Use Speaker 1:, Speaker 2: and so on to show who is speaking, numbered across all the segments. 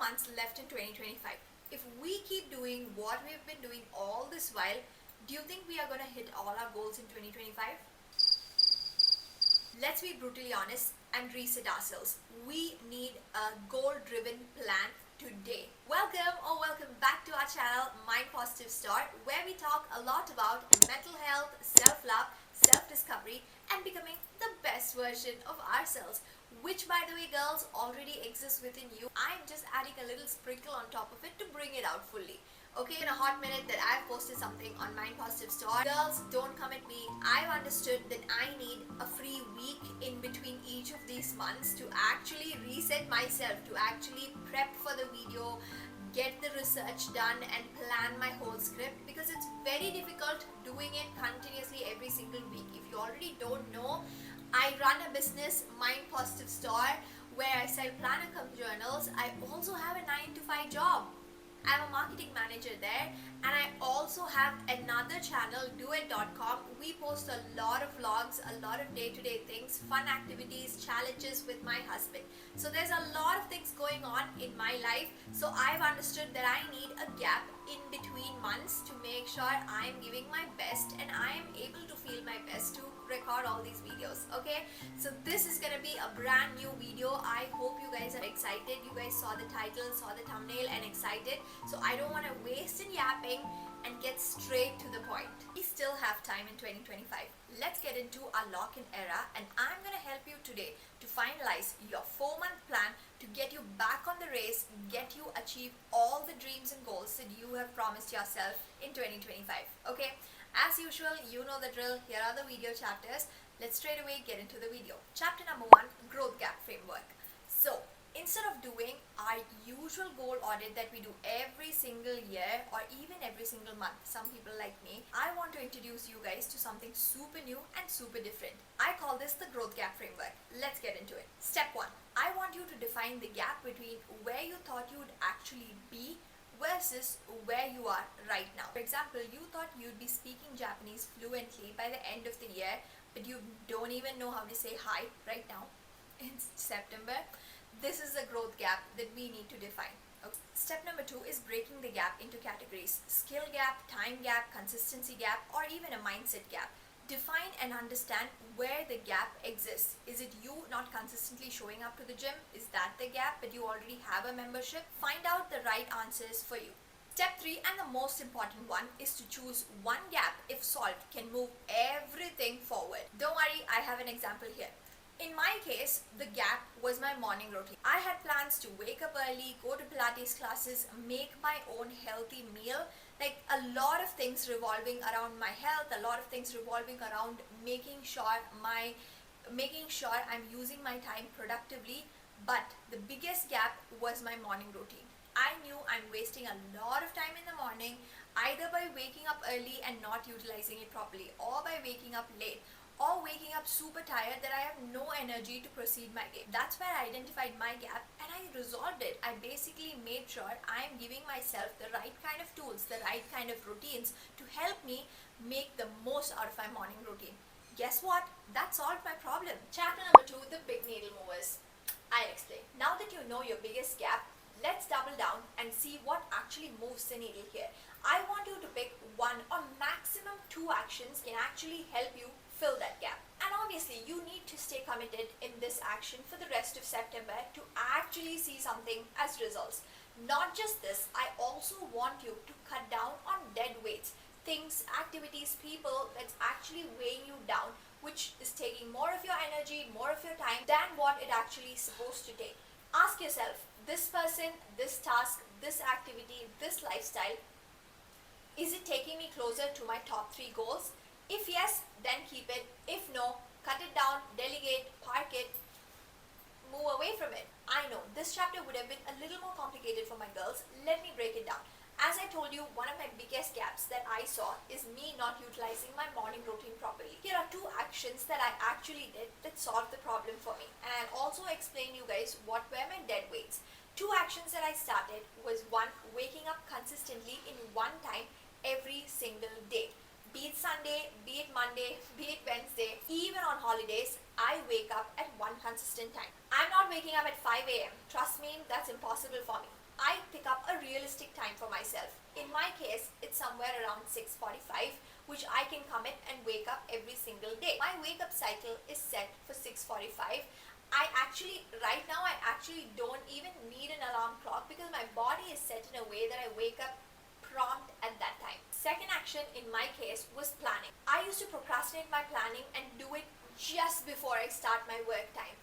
Speaker 1: months left in 2025. If we keep doing what we've been doing all this while, do you think we are going to hit all our goals in 2025? Let's be brutally honest and reset ourselves. We need a goal-driven plan today. Welcome back to our channel, Mind Positive Store, where we talk a lot about mental health, self-love, self-discovery, and becoming the best version of ourselves. Which, by the way, girls, already exists within you. I'm just adding a little sprinkle on top of it to bring it out fully. Okay, in a hot minute that I've posted something on Mind Positive Store. Girls, don't come at me. I've understood that I need a free week in between each of these months to actually reset myself, to actually prep for the video, get the research done, and plan my whole script, because it's very difficult doing it continuously every single week. If you already don't know, I run a business, Mind Positive Store, where I sell planner cum journals. I also have a 9 to 5 job. I'm a marketing manager there, and I also have another channel, doit.com. We post a lot of vlogs, a lot of day-to-day things, fun activities, challenges with my husband. So there's a lot of things going on in my life. So I've understood that I need a gap in between months to make sure I'm giving my best and I am able to feel my best to record all these videos. Okay, so this is gonna be a brand new video. I hope you guys are excited. You guys saw the title, saw the thumbnail, and excited. So I don't want to waste in yapping and get straight to the point. We still have time in 2025. Let's get into our lock-in era, and I'm gonna help you today to finalize your 4-month plan to get you back on the race, get you achieve all the dreams and goals that you have promised yourself in 2025. Okay, as usual, you know the drill. Here are the video chapters. Let's straight away get into the video. Chapter number 1, growth gap framework. So instead of doing our usual goal audit that we do every single year or even every single month, some people like me, I want to introduce you guys to something super new and super different. I call this the growth gap framework. Let's get into it. Step 1, I want you to define the gap between where you thought you would actually be versus where you are right now. For example, you thought you'd be speaking Japanese fluently by the end of the year, but you don't even know how to say hi right now in September. This is a growth gap that we need to define. Okay. Step number 2 is breaking the gap into categories: skill gap, time gap, consistency gap, or even a mindset gap. Define and understand where the gap exists. Is it you not consistently showing up to the gym? Is that the gap, but you already have a membership? Find out the right answers for you. Step 3, and the most important one, is to choose one gap, if solved, can move everything forward. Don't worry, I have an example here. In my case, the gap was my morning routine. I had plans to wake up early, go to Pilates classes, make my own healthy meal, like a lot of things revolving around my health, a lot of things revolving around making sure I'm using my time productively. But the biggest gap was my morning routine. I knew I'm wasting a lot of time in the morning, either by waking up early and not utilizing it properly, or by waking up late, or waking up super tired that I have no energy to proceed my day. That's where I identified my gap and I resolved it. I basically made sure I'm giving myself the right kind of tools, the right kind of routines to help me make the most out of my morning routine. Guess what? That solved my problem. Chapter number 2, the big needle movers. I'll explain. Now that you know your biggest gap, let's double down and see what actually moves the needle here. I want you to pick 1 or maximum 2 actions can actually help you fill that gap. And obviously you need to stay committed in this action for the rest of September to actually see something as results. Not just this, I also want you to cut down on dead weights, things, activities, people that's actually weighing you down, which is taking more of your energy, more of your time than what it actually is supposed to take. Ask yourself, this person, this task, this activity, this lifestyle, is it taking me closer to my top 3 goals? If yes, then keep it. If no, cut it down, delegate, park it, move away from it. I know this chapter would have been a little more complicated for my girls. Let me break it down. As I told you, one of my biggest gaps that I saw is me not utilizing my morning routine properly. Here are 2 actions that I actually did that solved the problem for me. And I'll also explain you guys what were my dead weights. 2 actions that I started was 1, waking up consistently in one time every single day. Be it Sunday, be it Monday, be it Wednesday, even on holidays, I wake up at one consistent time. I'm not waking up at 5 a.m. Trust me, that's impossible for me. I pick up a realistic time for myself. In my case, it's somewhere around 6:45, which I can commit and wake up every single day. My wake up cycle is set for 6:45. Right now, I actually don't even need an alarm clock because my body is set in a way that I wake up prompt at that time. Second action in my case was planning. I used to procrastinate my planning and do it just before I start my work time,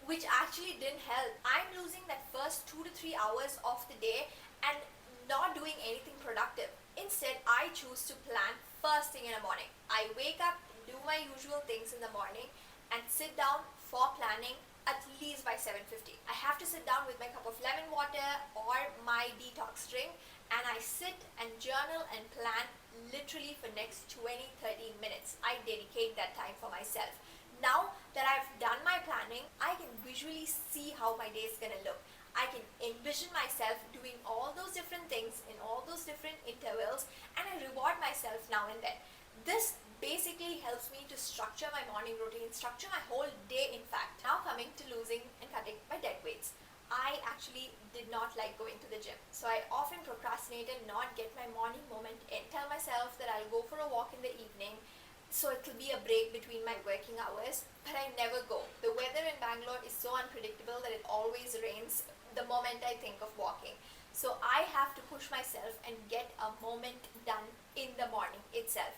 Speaker 1: which actually didn't help. I'm losing that first 2 to 3 hours of the day and not doing anything productive. Instead, I choose to plan first thing in the morning. I wake up, do my usual things in the morning, and sit down for planning at least by 7:50. I have to sit down with my cup of lemon water or my detox drink, and I sit and journal and plan literally for next 20-30 minutes. I dedicate that time for myself. Now that I've done my planning, I can visually see how my day is gonna look. I can envision myself doing all those different things in all those different intervals, and I reward myself now and then. This basically helps me to structure my morning routine, structure my whole day in fact. Now coming to losing and cutting my dead weights. I actually did not like going to the gym. So I often procrastinate and not get my morning moment in. Tell myself that I'll go for a walk in the evening so it could be a break between my working hours, but I never go. The weather in Bangalore is so unpredictable that it always rains the moment I think of walking. So I have to push myself and get a moment done in the morning itself.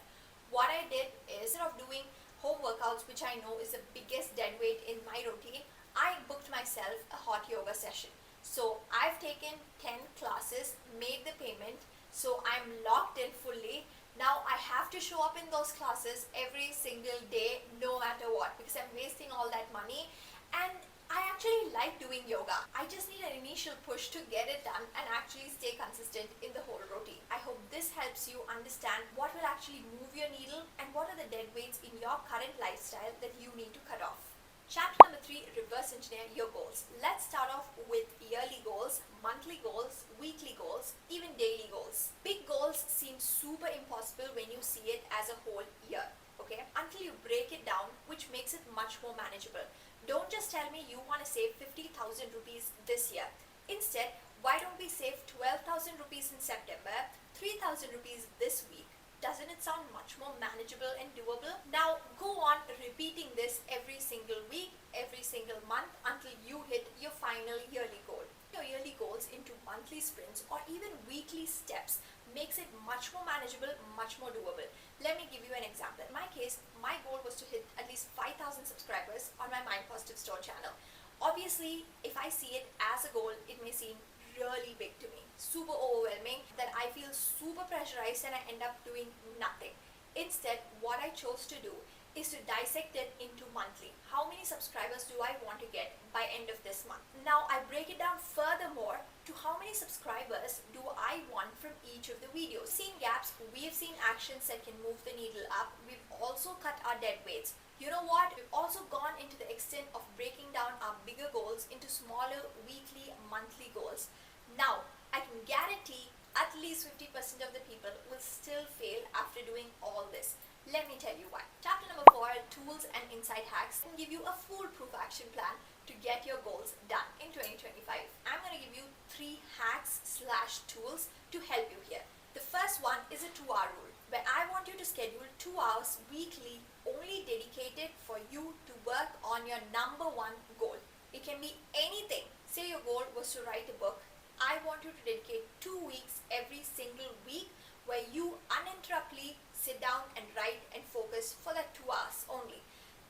Speaker 1: What I did is, instead of doing home workouts, which I know is the biggest dead weight in my routine, I booked myself a hot yoga session. So I've taken 10 classes, made the payment, so I'm locked in fully. Now I have to show up in those classes every single day, no matter what, because I'm wasting all that money. And I actually like doing yoga. I just need an initial push to get it done and actually stay consistent in the whole routine. I hope this helps you understand what will actually move your needle and what are the dead weights in your current lifestyle that you need to cut off. Chapter number 3, reverse engineer your goals. Let's start off with yearly goals, monthly goals, weekly goals, even daily goals. Big goals seem super impossible when you see it as a whole year, okay? Until you break it down, which makes it much more manageable. Don't just tell me you want to save 50,000 rupees this year. Instead, why don't we save 12,000 rupees in September, 3,000 rupees this week? Doesn't it sound much more manageable and doable? Now go on repeating this every single week, every single month until you hit your final yearly goal. Your yearly goals into monthly sprints or even weekly steps makes it much more manageable, much more doable. Let me give you an example. In my case, my goal was to hit at least 5,000 subscribers on my Mind Positive Store channel. Obviously, if I see it as a goal, it may seem really big to me, super overwhelming, that I feel super pressurized and I end up doing nothing. Instead, what I chose to do is to dissect it into monthly. How many subscribers do I want to get by end of this month? Now I break it down furthermore to how many subscribers do I want from each of the videos. Seen gaps, we have seen actions that can move the needle up. We've also cut our dead weights. You know what? We've also gone into the extent of breaking down our bigger goals into smaller weekly, monthly goals. Now, I can guarantee at least 50% of the people will still fail after doing all this. Let me tell you why. Chapter number 4, tools and insight hacks, can give you a foolproof action plan to get your goals done in 2025. I'm going to give you 3 hacks/tools to help you here. The first one is a 2-hour rule, where I want you to schedule 2 hours weekly only dedicated for you to work on your number 1 goal. It can be anything. Say your goal was to write a book. I want you to dedicate 2 weeks every single week where you uninterruptedly sit down and write and focus for that 2 hours only.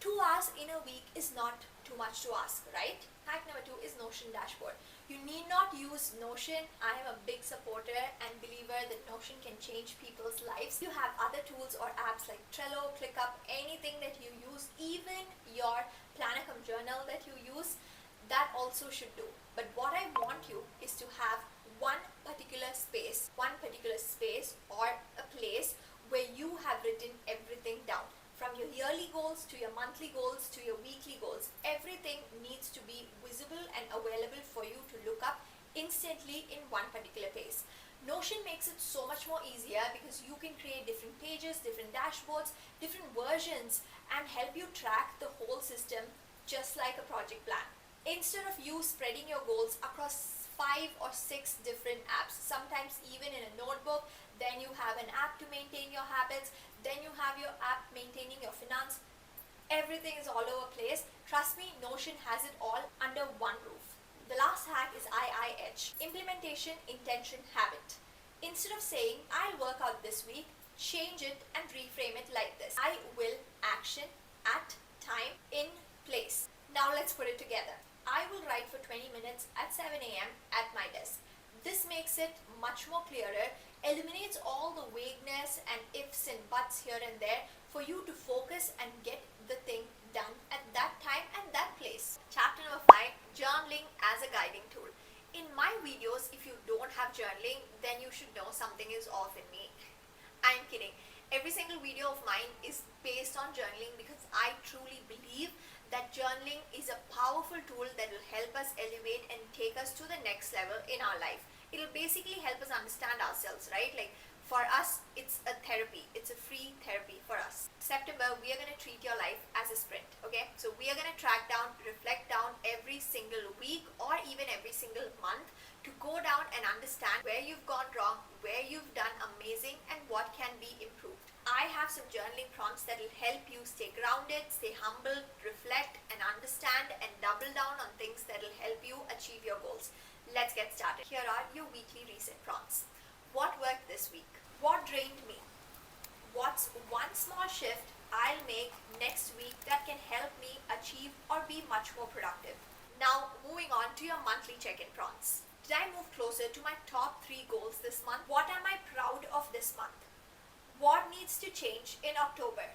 Speaker 1: 2 hours in a week is not too much to ask, right? Hack number 2 is Notion dashboard. You need not use Notion. I am a big supporter and believer that Notion can change people's lives. You have other tools or apps like Trello, ClickUp, anything that you use, even your planner cum journal that you use, that also should do. But what I want you is to have one particular space or a place where you have written everything down. From your yearly goals to your monthly goals to your weekly goals, everything needs to be visible and available for you to look up instantly in one particular place. Notion makes it so much more easier because you can create different pages, different dashboards, different versions, and help you track the whole system just like a project plan. Instead of you spreading your goals across 5 or 6 different apps, sometimes even in a notebook, then you have an app to maintain your habits, then you have your app maintaining your finance, everything is all over place. Trust me, Notion has it all under one roof. The last hack is IIH, implementation, intention, habit. Instead of saying, I'll work out this week, change it and reframe it like this: I will action at time in place. Now let's put it together. I will write for 20 minutes at 7 a.m. at my desk. This makes it much more clearer, eliminates all the vagueness and ifs and buts here and there for you to focus and get the thing done at that time and that place. Chapter number 5, journaling as a guiding tool. In my videos, if you don't have journaling, then you should know something is off in me. I'm kidding. Every single video of mine is based on journaling because I truly believe that journaling is a powerful tool that will help us elevate and take us to the next level in our life. It'll basically help us understand ourselves, right? Like for us, it's a therapy. It's a free therapy for us. September, we are going to treat your life as a sprint, okay? So we are going to track down, reflect down every single week or even every single month to go down and understand where you've gone wrong, where you've done amazing, and what can be improved. I have some journaling prompts that will help you stay grounded, stay humble, reflect and understand, and double down on things that will help you achieve your goals. Let's get started. Here are your weekly reset prompts. What worked this week? What drained me? What's one small shift I'll make next week that can help me achieve or be much more productive? Now, moving on to your monthly check-in prompts. Did I move closer to my top 3 goals this month? What am I proud of this month? What needs to change in October?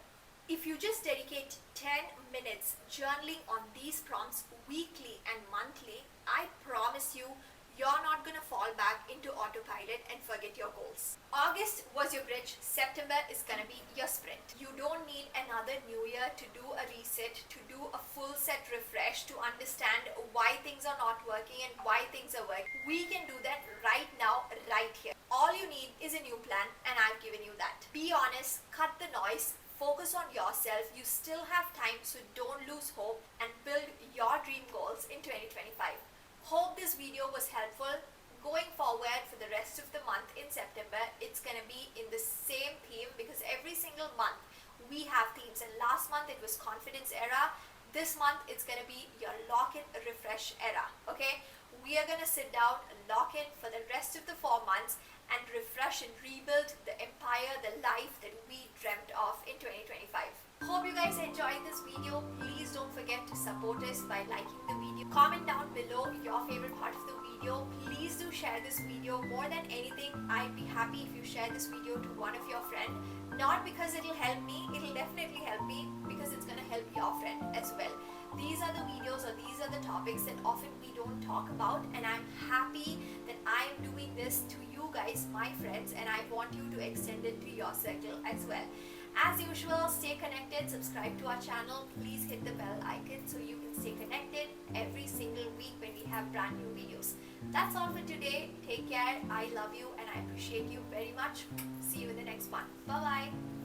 Speaker 1: If you just dedicate 10 minutes journaling on these prompts weekly and monthly, I promise you, you're not going to fall back into autopilot and forget your goals. August was your bridge. September is going to be your sprint. You don't need another new year to do a reset, to do a full set refresh, to understand why things are not working and why things are working. We can do that right now, right here. All you need is a new plan, and I've given you that. Be honest, cut the noise, focus on yourself. You still have time, so don't lose hope and build your dream goals in 2025. Hope this video was helpful. Going forward for the rest of the month in September, it's going to be in the same theme because every single month we have themes, and last month it was confidence era. This month it's going to be your lock in refresh era. Okay, we are going to sit down, lock in for the rest of the 4 months and refresh and rebuild the empire, the life that we dreamt of in 2025. Hope you guys enjoyed this video. Please don't forget to support us by liking the video. Comment down below your favorite part of the video. Please do share this video. More than anything, I'd be happy if you share this video to one of your friends. Not because it'll help me, it'll definitely help me because it's gonna help your friend as well. These are the videos or these are the topics that often we don't talk about, and I'm happy that I'm doing this to you guys, my friends, and I want you to extend it to your circle as well. As usual, stay connected, subscribe to our channel, please hit the bell icon so you can stay connected every single week when we have brand new videos. That's all for today. Take care. I love you and I appreciate you very much. See you in the next one. Bye bye.